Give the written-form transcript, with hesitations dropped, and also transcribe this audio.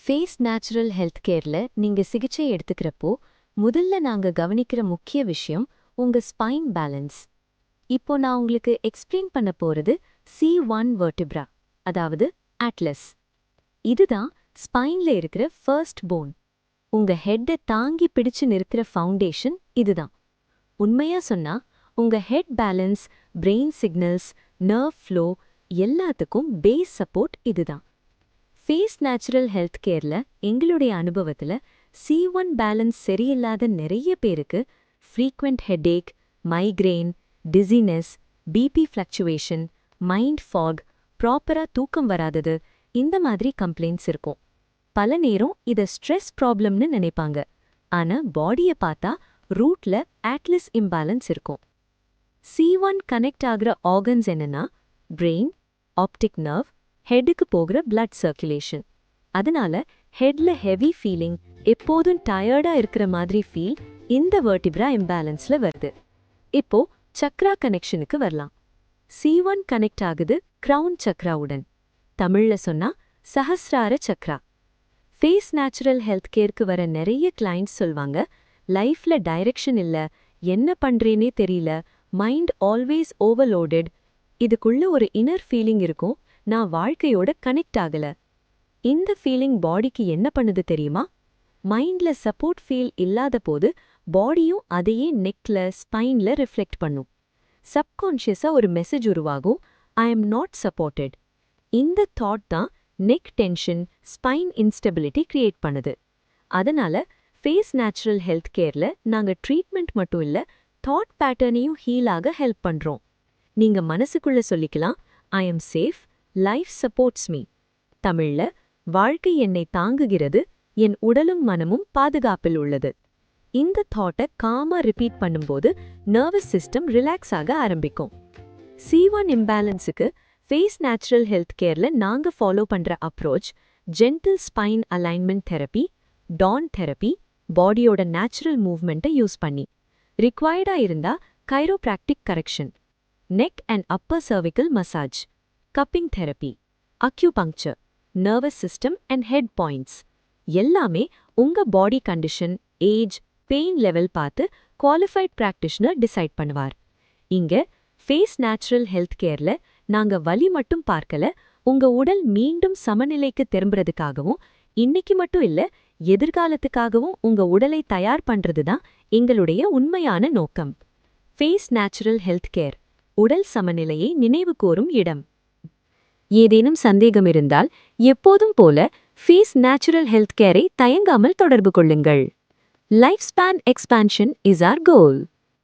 Face natural health கேர்ல நீங்க சிகிச்சை எடுத்துக்கிறப்போ முதல்ல நாங்க கவனிக்கிற முக்கிய விஷயம் உங்க ஸ்பைன் பேலன்ஸ். இப்போ நான் உங்களுக்கு எக்ஸ்பிளைன் பண்ண போறது C1 வெர்டிப்ரா, அதாவது அட்லஸ். இதுதான் ஸ்பைன்ல இருக்கிற ஃபர்ஸ்ட் போன். உங்க ஹெட்டை தாங்கி பிடிச்சு நிறுத்துற ஃபவுண்டேஷன் இதுதான். உண்மையா சொன்னா உங்க head balance, brain signals, nerve flow எல்லாத்துக்கும் பேஸ் சப்போர்ட் இதுதான். ஃபேஸ் நேச்சுரல் ஹெல்த் கேர்ல எங்களுடைய அனுபவத்துல C1 பேலன்ஸ் சரியில்லாத நிறைய பேருக்கு frequent headache, migraine, dizziness, BP fluctuation, mind fog, ப்ராப்பரா தூக்கம் வராதது, இந்த மாதிரி கம்ப்ளைண்ட்ஸ் இருக்கும். பல நேரம் இதை ஸ்ட்ரெஸ் ப்ராப்ளம்னு நினைப்பாங்க. ஆனா பாடியை பார்த்தா ரூட்ல அட்லஸ் இம்பேலன்ஸ் இருக்கும். C1 கனெக்ட் ஆகுற ஆர்கன்ஸ் என்னன்னா பிரெயின், ஆப்டிக் நர்வ், ஹெட்டுக்கு போகிற பிளட் சர்க்குலேஷன். அதனால ஹெட்ல ஹெவி ஃபீலிங், எப்போதும் டயர்டா இருக்கிற மாதிரி ஃபீல் இந்த வெர்டிப்ரா இம்பேலன்ஸ்ல வருது. இப்போ சக்ரா கனெக்ஷனுக்கு வரலாம். C1 கனெக்ட் ஆகுது கிரவுன் சக்ராவுடன். தமிழ்ல சொன்னா சஹஸ்ரார சக்ரா. ஃபேஸ் நேச்சுரல் ஹெல்த் கேருக்கு வர நிறைய கிளைண்ட்ஸ் சொல்வாங்க, லைஃப்ல டைரக்ஷன் இல்ல, என்ன பண்றேனே தெரியல, மைண்ட் ஆல்வேஸ் ஓவர்லோடட், இதுக்குள்ள ஒரு இன்னர் ஃபீலிங் இருக்கும், நான் வாழ்க்கையோட கனெக்ட் ஆகல. இந்த ஃபீலிங் பாடிக்கு என்ன பண்ணுது தெரியுமா? மைண்ட்ல சப்போர்ட் ஃபீல் இல்லாத போது பாடியும் அதையே நெக்ல, ஸ்பைன்ல ரிஃப்ளெக்ட் பண்ணும். சப்கான்ஷியஸா ஒரு மெசேஜ் உருவாகும், ஐ எம் நாட் சப்போர்ட்டட். இந்த தாட் தான் neck tension, spine instability create பண்ணுது. அதனால ஃபேஸ் நேச்சுரல் ஹெல்த் கேர்ல நாங்க ட்ரீட்மெண்ட் மட்டும் இல்ல, தாட் பேட்டர்னையும் ஹீல் ஆக ஹெல்ப் பண்றோம். நீங்க மனசுக்குள்ள சொல்லிக்கலாம், I am safe, life supports me. தமிழ்ல, வாழ்க்கை என்னை தாங்குகிறது, என் உடலும் மனமும் பாதுகாப்பில் உள்ளது. இந்த தாட்டை காமா ரிப்பீட் பண்ணும்போது நர்வஸ் சிஸ்டம் ரிலாக்ஸ் ஆக ஆரம்பிக்கும். C1 இம்பேலன்ஸுக்கு ஃபேஸ் நேச்சுரல் ஹெல்த் கேர்ல நாங்க ஃபாலோ பண்ற approach gentle spine alignment therapy, டான் தெரப்பி, பாடியோட நேச்சுரல் மூவ்மெண்ட்டை யூஸ் பண்ணி. ரிக்வயர்டா இருந்தா chiropractic correction, neck and upper cervical massage, cupping therapy, acupuncture, nervous system and head points எல்லாமே உங்க body condition, age, pain level பார்த்து குவாலிஃபைட் பிராக்டிஷனர் டிசைட் பண்ணுவார். இங்க ஃபேஸ் நேச்சுரல் ஹெல்த் கேர்ல நாங்க வலி மட்டும் பார்க்கல, உங்க உடல் மீண்டும் சமநிலைக்கு திரும்புறதுக்காகவும், இன்னைக்கு மட்டும் இல்ல எதிர்காலத்துக்காகவும் உங்க உடலை தயார் பண்றது தான் எங்களுடைய உண்மையான நோக்கம். ஃபேஸ் நேச்சுரல் ஹெல்த் கேர், உடல் சமநிலையை நினைவு கூறும் இடம். ஏதேனும் சந்தேகம் இருந்தால் எப்போதும் போல ஃபேஸ் நேச்சுரல் ஹெல்த் கேரை தயங்காமல் தொடர்பு கொள்ளுங்கள். Life span expansion is our goal.